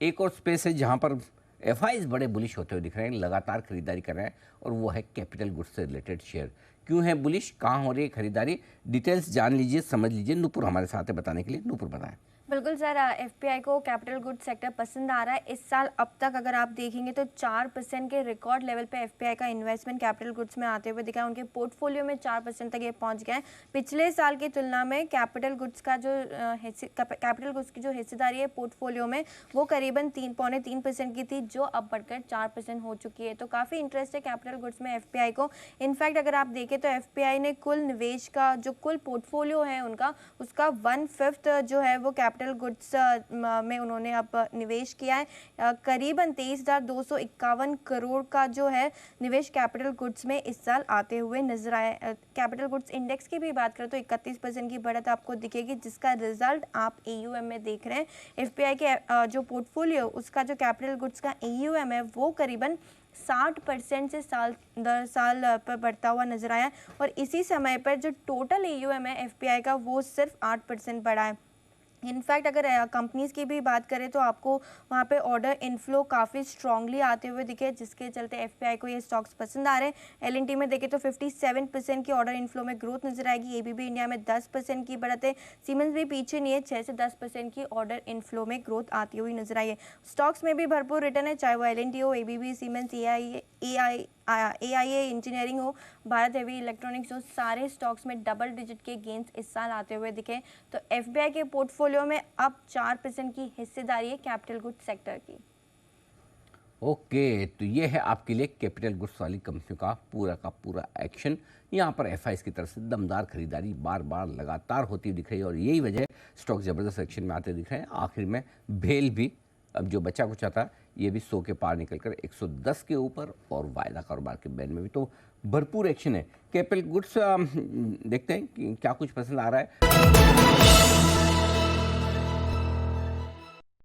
एक और स्पेस है जहां पर एफआईज बड़े बुलिश होते हुए दिख रहे हैं, लगातार खरीदारी कर रहे हैं, और वो है कैपिटल गुड्स से रिलेटेड शेयर। क्यों है बुलिश, कहाँ हो रही है खरीदारी, डिटेल्स जान लीजिए, समझ लीजिए। नूपुर हमारे साथ है बताने के लिए। नूपुर बताएं। बिल्कुल सर, एफपीआई को कैपिटल गुड्स सेक्टर पसंद आ रहा है। इस साल अब तक अगर आप देखेंगे तो 4% के रिकॉर्ड लेवल पे एफपीआई का इन्वेस्टमेंट कैपिटल गुड्स में आते हुए दिखा है। उनके पोर्टफोलियो में 4% तक ये पहुंच गया है। पिछले साल की तुलना में कैपिटल गुड्स का जो कैपिटल गुड्स की जो हिस्सेदारी है पोर्टफोलियो में, वो करीबन 3.3% की थी, जो अब बढ़कर 4% हो चुकी है। तो काफ़ी इंटरेस्ट है कैपिटल गुड्स में एफपीआई को। इनफैक्ट अगर आप देखें तो एफपीआई ने कुल निवेश का जो कुल पोर्टफोलियो है उनका, उसका 1/5 जो है वो कैपिटल गुड्स में उन्होंने अब निवेश किया है। करीबन 23,251 करोड़ का जो है निवेश कैपिटल गुड्स में इस साल आते हुए नजर आया। कैपिटल गुड्स इंडेक्स की भी बात करें तो 31% की बढ़त आपको दिखेगी, जिसका रिजल्ट आप एयूएम में देख रहे हैं। एफपीआई के जो पोर्टफोलियो, उसका जो कैपिटल गुड्स का एयूएम है वो करीबन 60% से साल दर साल पर बढ़ता हुआ नजर आया, और इसी समय पर जो टोटल एयूएम है एफपीआई का वो सिर्फ 8% बढ़ा है। इनफैक्ट अगर कंपनीज़ की भी बात करें तो आपको वहाँ पे ऑर्डर इनफ्लो काफ़ी स्ट्रांगली आते हुए दिखे, जिसके चलते एफपीआई को ये स्टॉक्स पसंद आ रहे हैं। एलएनटी में देखें तो 57% की ऑर्डर इनफ्लो में ग्रोथ नजर आएगी। एबीबी इंडिया में 10% की बढ़त है। सीमेंस भी पीछे नहीं है, 6 से 10% की ऑर्डर इनफ्लो में ग्रोथ आती हुई नजर आई है। स्टॉक्स में भी भरपूर रिटर्न है, चाहे वो एलएनटी हो, एबीबी, सीमेंस, एआईए इंजीनियरिंग हो, भारत हेवी इलेक्ट्रॉनिक्स हो, सारे स्टॉक्स में डबल डिजिट के गेंस इस साल आते हुए दिखे। तो एफबीआई के पोर्टफोलियो में अब 4% की हिस्सेदारी है कैपिटल गुड्स सेक्टर की। ओके, तो ये है आपके लिए कैपिटल गुड्स वाली कंपनियों का पूरा एक्शन। यहाँ पर एफआईज की तरफ से दमदार खरीदारी बार बार लगातार होती हुई दिख रही है, और यही वजह स्टॉक ज़बरदस्त एक्शन में आते दिख रहे हैं। आखिर में भेल भी अब जो बचा कुछ आता, ये भी 100 के पार निकलकर 110 के ऊपर, और वायदा कारोबार के बैंड में भी तो भरपूर एक्शन है। कैपिटल गुड्स देखते हैं कि क्या कुछ पसंद आ रहा है।